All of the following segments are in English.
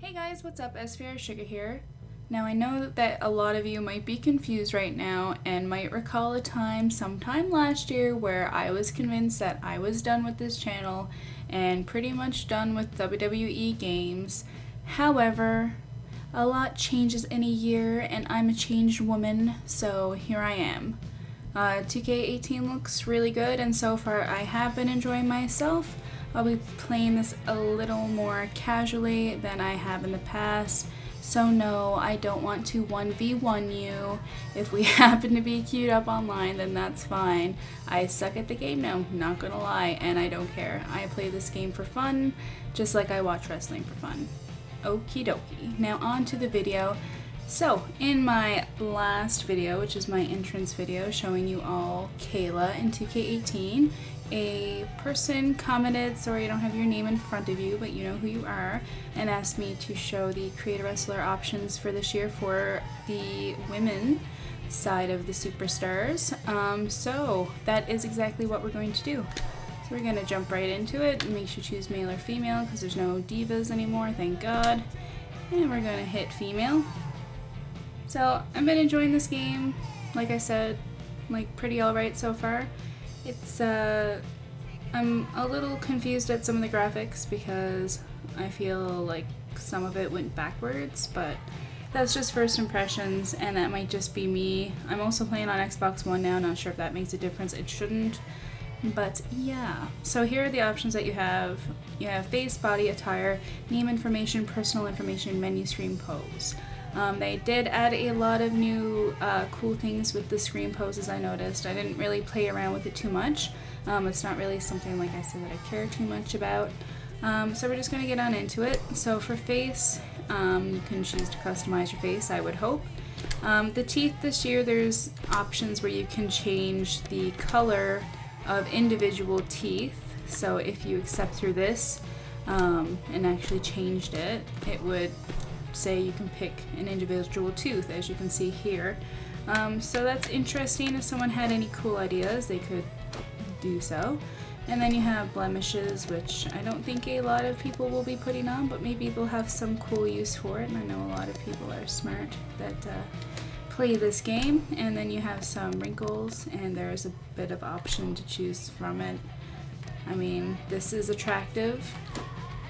Hey guys, what's up? SVRSugar here. Now I know that a lot of you might be confused right now and might recall a time sometime last year where I was convinced that I was done with this channel and pretty much done with WWE games. However, a lot changes in a year and I'm a changed woman, so here I am. 2K18 looks really good and so far I have been enjoying myself. I'll be playing this a little more casually than I have in the past, so no, I don't want to 1v1 you. If we happen to be queued up online, then that's fine. I suck at the game now, not gonna lie, and I don't care. I play this game for fun, just like I watch wrestling for fun. Okie dokie. Now on to the video. So, in my last video, which is my entrance video showing you all Kayla in 2K18, a person commented, sorry I don't have your name in front of you, but you know who you are, and asked me to show the Creator Wrestler options for this year for the women side of the superstars. So that is exactly what we're going to do. So we're going to jump right into it and make sure you choose male or female because there's no divas anymore, thank God. And we're going to hit female. So I've been enjoying this game, like I said, like pretty alright so far. It's, I'm a little confused at some of the graphics because I feel like some of it went backwards, but that's just first impressions and that might just be me. I'm also playing on Xbox One now, not sure if that makes a difference, it shouldn't, but yeah. So here are the options that you have. You have face, body, attire, name information, personal information, menu, screen, pose. They did add a lot of new cool things with the screen poses I noticed. I didn't really play around with it too much. It's not really something, like I said, that I care too much about. So we're just going to get on into it. So for face, you can choose to customize your face, I would hope. The teeth this year, there's options where you can change the color of individual teeth. So if you accept through this and actually changed it, it would say you can pick an individual tooth, as you can see here. So that's interesting. If someone had any cool ideas, they could do so. And then you have blemishes, which I don't think a lot of people will be putting on, but maybe they'll have some cool use for it. And I know a lot of people are smart that play this game. And then you have some wrinkles, and there's a bit of option to choose from it. I mean, this is attractive.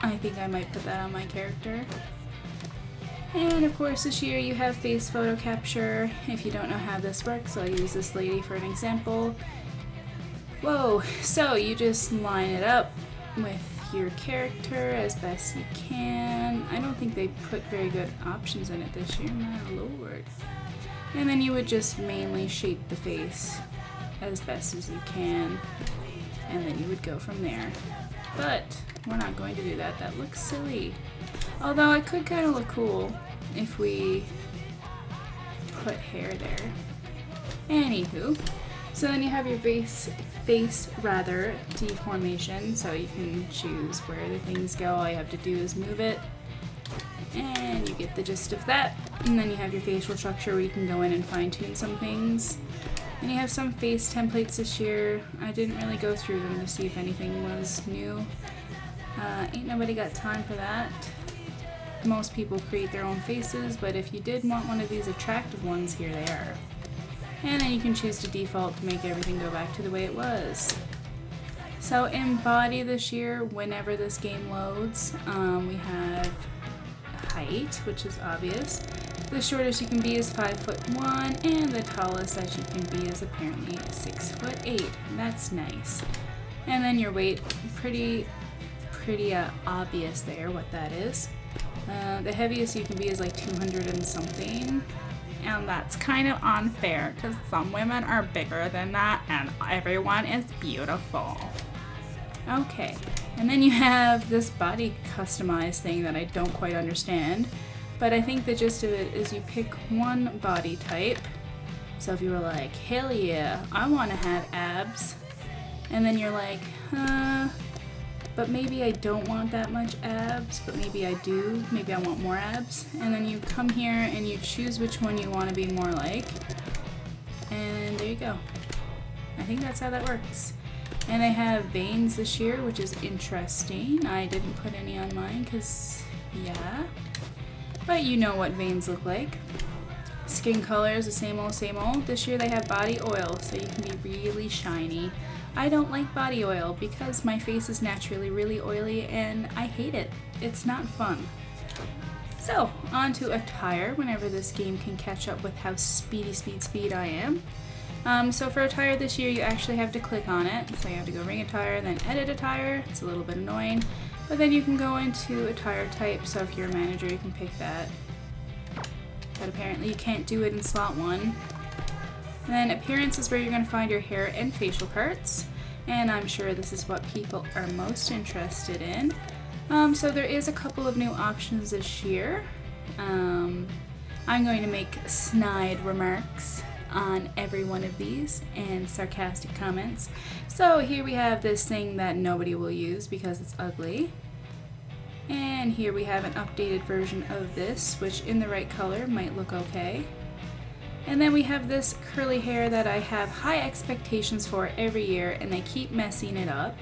I think I might put that on my character. And of course this year you have face photo capture. If you don't know how this works, I'll use this lady for an example. Whoa, so you just line it up with your character as best you can. I don't think they put very good options in it this year, my lord. And then you would just mainly shape the face as best as you can. And then you would go from there. But we're not going to do that, that looks silly. Although it could kind of look cool if we put hair there. Anywho, so then you have your face deformation, so you can choose where the things go. All you have to do is move it, and you get the gist of that. And then you have your facial structure where you can go in and fine-tune some things. And you have some face templates this year. I didn't really go through them to see if anything was new. Ain't nobody got time for that. Most people create their own faces, but if you did want one of these attractive ones, here they are. And then you can choose to default to make everything go back to the way it was. So in body this year, whenever this game loads, we have height, which is obvious. The shortest you can be is 5'1", and the tallest that you can be is apparently 6'8". That's nice. And then your weight, pretty obvious there what that is. The heaviest you can be is like 200 and something, and that's kind of unfair because some women are bigger than that and everyone is beautiful. Okay, and then you have this body customized thing that I don't quite understand, but I think the gist of it is you pick one body type. So if you were like, hell yeah, I want to have abs, and then you're like, but maybe I don't want that much abs, but maybe I do. Maybe I want more abs. And then you come here and you choose which one you want to be more like. And there you go. I think that's how that works. And I have veins this year, which is interesting. I didn't put any on mine because, yeah. but you know what veins look like. Skin color is the same old, same old. This year they have body oil, so you can be really shiny. I don't like body oil because my face is naturally really oily and I hate it. It's not fun. So, on to attire whenever this game can catch up with how speed I am. So for attire this year, you actually have to click on it. So you have to go ring attire, then edit attire. It's a little bit annoying. But then you can go into attire type, so if you're a manager, you can pick that. But apparently you can't do it in slot 1. And then appearance is where you're going to find your hair and facial parts. And I'm sure this is what people are most interested in. So there is a couple of new options this year. I'm going to make snide remarks on every one of these and sarcastic comments. So here we have this thing that nobody will use because it's ugly. And here we have an updated version of this, which in the right color might look okay. And then we have this curly hair that I have high expectations for every year and they keep messing it up.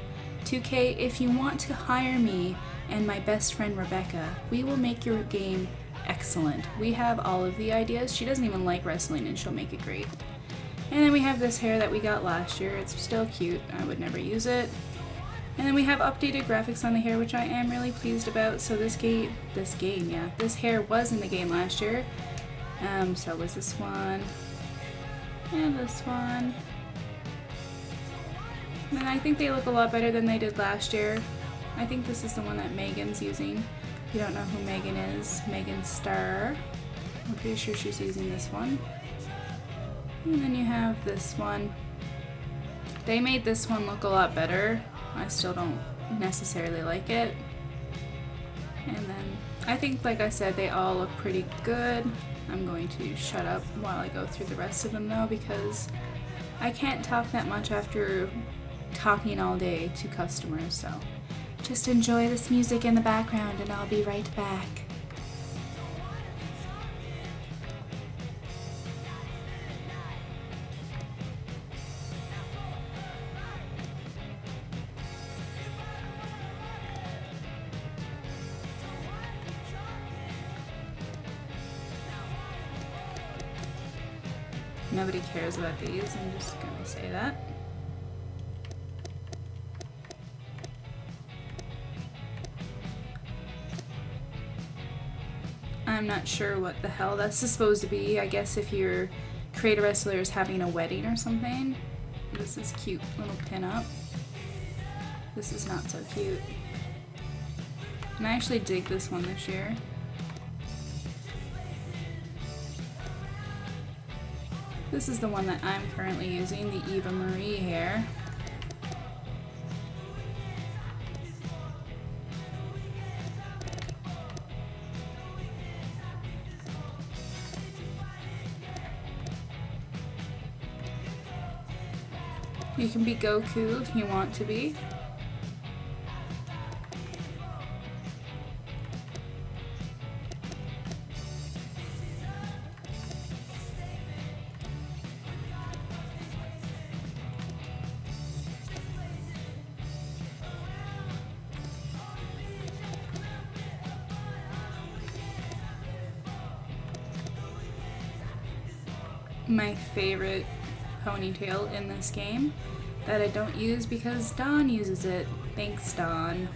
2K, if you want to hire me and my best friend Rebecca, we will make your game excellent. We have all of the ideas. She doesn't even like wrestling and she'll make it great. And then we have this hair that we got last year. It's still cute. I would never use it. And then we have updated graphics on the hair, which I am really pleased about. So this hair was in the game last year. So was this one and this one. And I think they look a lot better than they did last year. I think this is the one that Megan's using. If you don't know who Megan is, Megan Starr. I'm pretty sure she's using this one. And then you have this one. They made this one look a lot better. I still don't necessarily like it. And then I think, like I said, they all look pretty good. I'm going to shut up while I go through the rest of them though, because I can't talk that much after talking all day to customers, so just enjoy this music in the background and I'll be right back. Nobody cares about these, I'm just gonna say that. I'm not sure what the hell that's supposed to be. I guess if your creator wrestler is having a wedding or something. This is cute little pin-up. This is not so cute. And I actually dig this one this year. This is the one that I'm currently using, the Eva Marie hair. You can be Goku if you want to be. My favorite ponytail in this game that I don't use because Dawn uses it. Thanks, Dawn.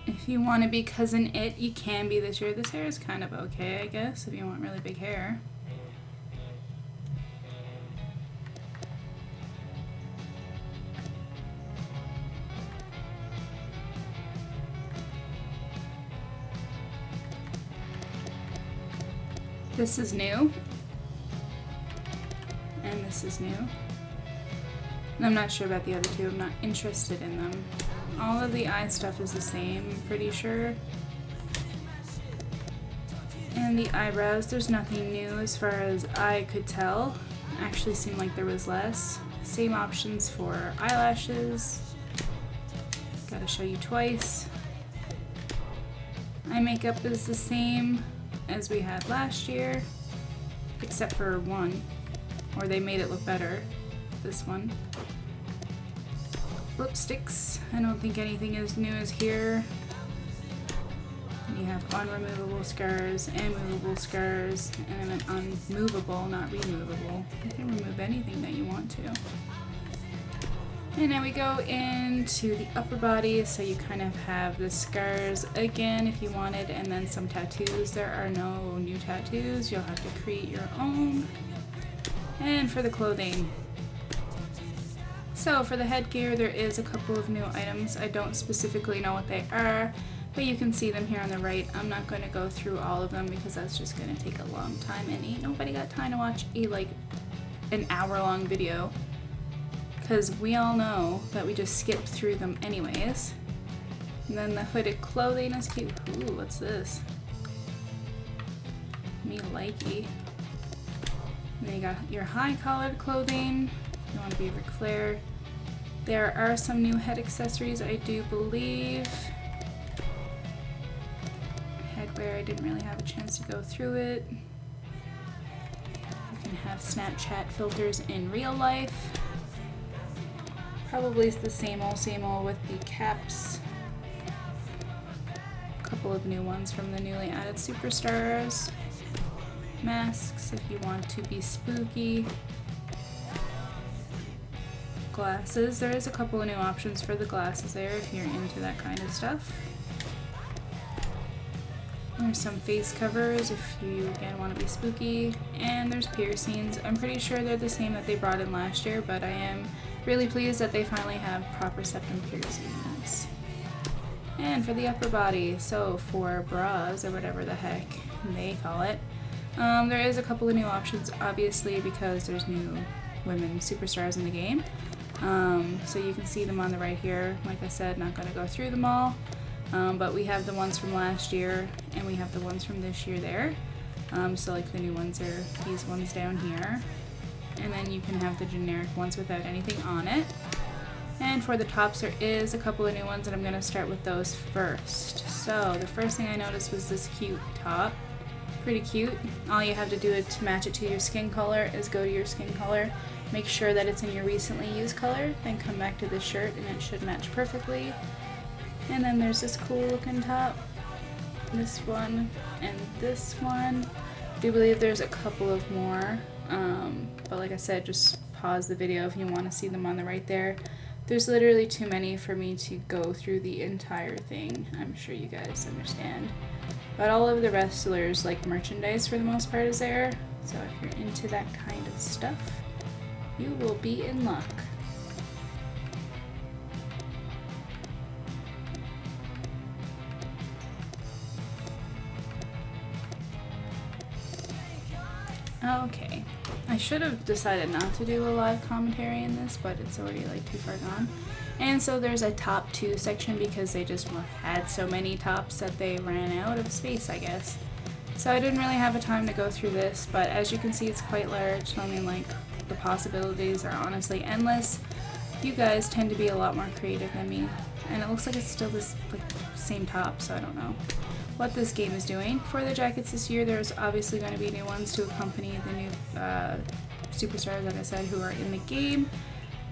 If you want to be Cousin It, you can be this year. This hair is kind of okay, I guess, if you want really big hair. This is new, and this is new. And I'm not sure about the other two, I'm not interested in them. All of the eye stuff is the same, I'm pretty sure. And the eyebrows, there's nothing new as far as I could tell. Actually seemed like there was less. Same options for eyelashes. Gotta show you twice. Eye makeup is the same. as we had last year, except for one, or they made it look better, this one. Lipsticks, I don't think anything as new as here. You have unremovable scars and movable scars, and I meant unmovable, not removable. You can remove anything that you want to. And now we go into the upper body, so you kind of have the scars again if you wanted, and then some tattoos. There are no new tattoos, you'll have to create your own. And for the clothing. So for the headgear, there is a couple of new items. I don't specifically know what they are, but you can see them here on the right. I'm not going to go through all of them because that's just going to take a long time, and ain't nobody got time to watch an hour-long video, because we all know that we just skipped through them anyways. And then the hooded clothing is cute. Ooh, what's this? Me likey. And then you got your high-collared clothing. You want to be Ric Flair. There are some new head accessories, I do believe. Headwear, I didn't really have a chance to go through it. You can have Snapchat filters in real life. Probably the same old with the caps. A couple of new ones from the newly added superstars. Masks if you want to be spooky. Glasses, there is a couple of new options for the glasses there if you're into that kind of stuff. There's some face covers if you again want to be spooky, and there's piercings. I'm pretty sure they're the same that they brought in last year, but I am really pleased that they finally have proper septum piercings. And for the upper body, so for bras or whatever the heck they call it, there is a couple of new options, obviously, because there's new women superstars in the game. So you can see them on the right here. Like I said, not going to go through them all. But we have the ones from last year, and we have the ones from this year there. So like the new ones are these ones down here. And then you can have the generic ones without anything on it. And for the tops, there is a couple of new ones, and I'm going to start with those first. So the first thing I noticed was this cute top. Pretty cute. All you have to do to match it to your skin color is go to your skin color, make sure that it's in your recently used color, then come back to the shirt and it should match perfectly. And then there's this cool looking top, this one, and this one. I do believe there's a couple of more, but like I said, just pause the video if you want to see them on the right there. There's literally too many for me to go through the entire thing. I'm sure you guys understand. But all of the wrestlers, like merchandise for the most part, is there. So if you're into that kind of stuff, you will be in luck. Okay, I should have decided not to do a live commentary in this, but it's already like too far gone. And so there's a top 2 section because they just had so many tops that they ran out of space, I guess. So I didn't really have a time to go through this, but as you can see, it's quite large. So I mean, like, the possibilities are honestly endless. You guys tend to be a lot more creative than me, and it looks like it's still this like same top, so I don't know what this game is doing. For the jackets this year, there's obviously going to be new ones to accompany the new superstars, like I said, who are in the game.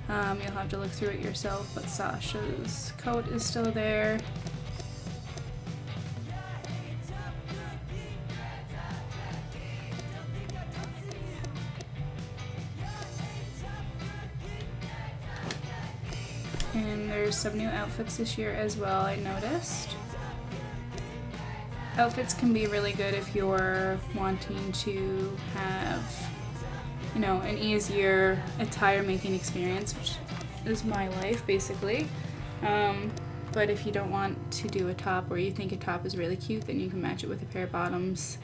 You'll have to look through it yourself, but Sasha's coat is still there. And there's some new outfits this year as well, I noticed. Outfits can be really good if you're wanting to have, you know, an easier attire making experience, which is my life basically. But if you don't want to do a top, or you think a top is really cute, then you can match it with a pair of bottoms,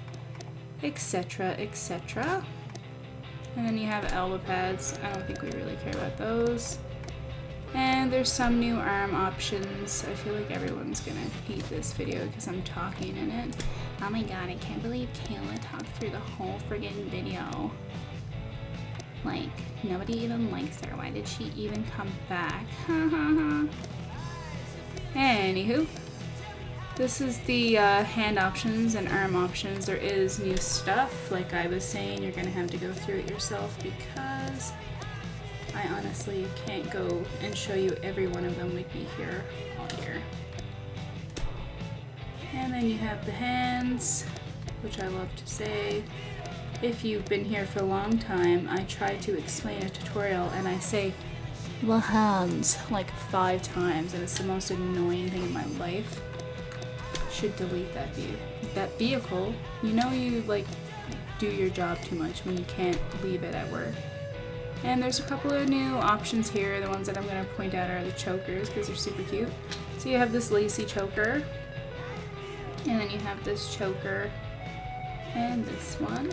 etc, etc. And then you have elbow pads. I don't think we really care about those. And there's some new arm options. I feel like everyone's gonna hate this video because I'm talking in it. Oh my god, I can't believe Kayla talked through the whole friggin' video. Like, nobody even likes her. Why did she even come back? Anywho. This is the hand options and arm options. There is new stuff. Like I was saying, you're going to have to go through it yourself because I honestly can't go and show you every one of them. We'd be here all year. And then you have the hands, which I love to say. If you've been here for a long time, I try to explain a tutorial and I say the hands like 5 times, and it's the most annoying thing in my life. Should delete that vehicle. You know you like do your job too much when you can't leave it at work. And there's a couple of new options here. The ones that I'm going to point out are the chokers because they're super cute. So you have this lacy choker, and then you have this choker, and this one,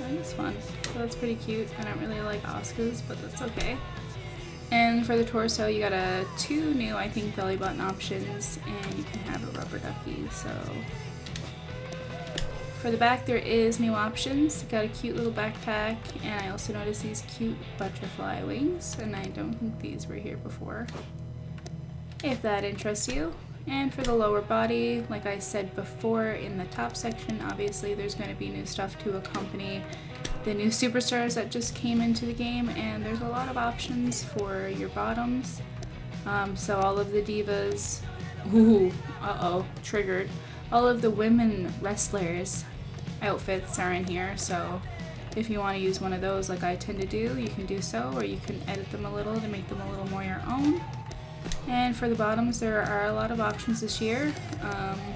and this one. So that's pretty cute. I don't really like Oscars, but that's okay. And for the torso, you got 2 new, I think, belly button options, and you can have a rubber ducky. So for the back, there is new options. Got a cute little backpack, and I also noticed these cute butterfly wings, and I don't think these were here before, if that interests you. And for the lower body, like I said before, in the top section, obviously there's going to be new stuff to accompany the new superstars that just came into the game, and there's a lot of options for your bottoms. So all of the divas, triggered. All of the women wrestlers outfits are in here, so if you want to use one of those like I tend to do, you can do so, or you can edit them a little to make them a little more your own. And for the bottoms, there are a lot of options this year.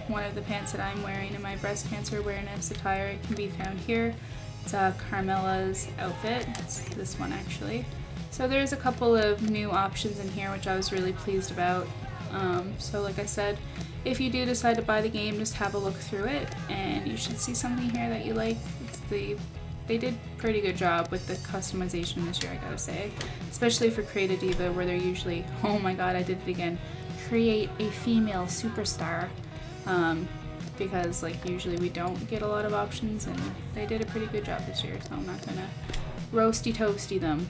One of the pants that I'm wearing in my breast cancer awareness attire can be found here. It's Carmella's outfit. It's this one actually. So there's a couple of new options in here which I was really pleased about. So like I said, if you do decide to buy the game, just have a look through it and you should see something here that you like. They did a pretty good job with the customization this year, I gotta say. Especially for Create a Diva, where they're usually, oh my god, I did it again, create a female superstar. Because like usually we don't get a lot of options, and they did a pretty good job this year, so I'm not gonna roasty toasty them.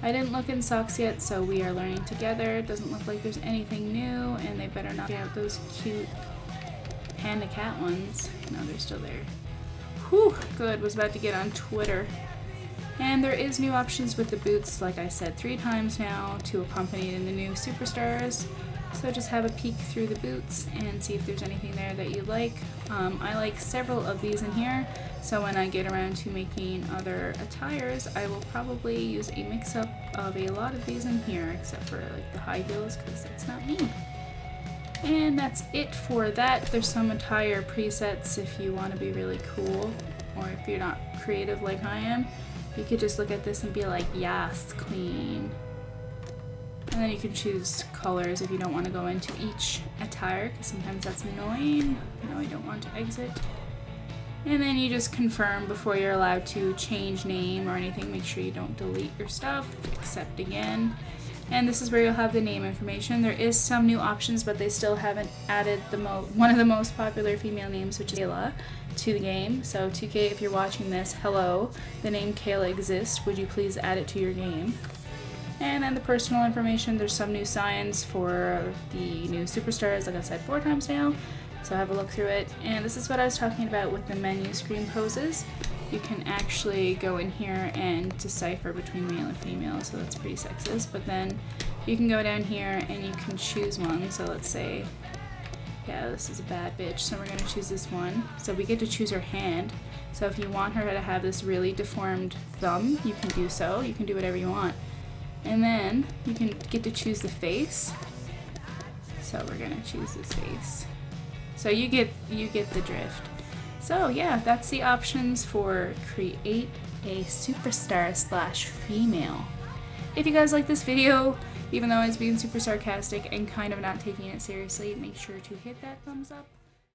I didn't look in socks yet, so we are learning together. It doesn't look like there's anything new, and they better not get out those cute panda cat ones. No, they're still there. Whew, good, was about to get on Twitter. And there is new options with the boots, like I said 3 times now, to accompany in the new superstars. So just have a peek through the boots and see if there's anything there that you like. I like several of these in here, so when I get around to making other attires, I will probably use a mix-up of a lot of these in here, except for like the high heels, because that's not me. And that's it for that. There's some attire presets if you want to be really cool, or if you're not creative like I am. You could just look at this and be like, yes, queen. And then you can choose colors if you don't want to go into each attire, because sometimes that's annoying. No, I don't want to exit. And then you just confirm before you're allowed to change name or anything. Make sure you don't delete your stuff. Accept again. And this is where you'll have the name information. There is some new options, but they still haven't added one of the most popular female names, which is Kayla, to the game. So 2K, if you're watching this, hello. The name Kayla exists. Would you please add it to your game? And then the personal information, there's some new signs for the new superstars, like I said 4 times now, so have a look through it. And this is what I was talking about with the menu screen poses. You can actually go in here and decipher between male and female, so that's pretty sexist. But then you can go down here and you can choose one. So let's say, yeah, this is a bad bitch, so we're going to choose this one. So we get to choose her hand. So if you want her to have this really deformed thumb, you can do so. You can do whatever you want. And then you can get to choose the face. So we're gonna choose this face. So you get the drift. So yeah, that's the options for create a superstar / female. If you guys like this video, even though I was being super sarcastic and kind of not taking it seriously, make sure to hit that thumbs up.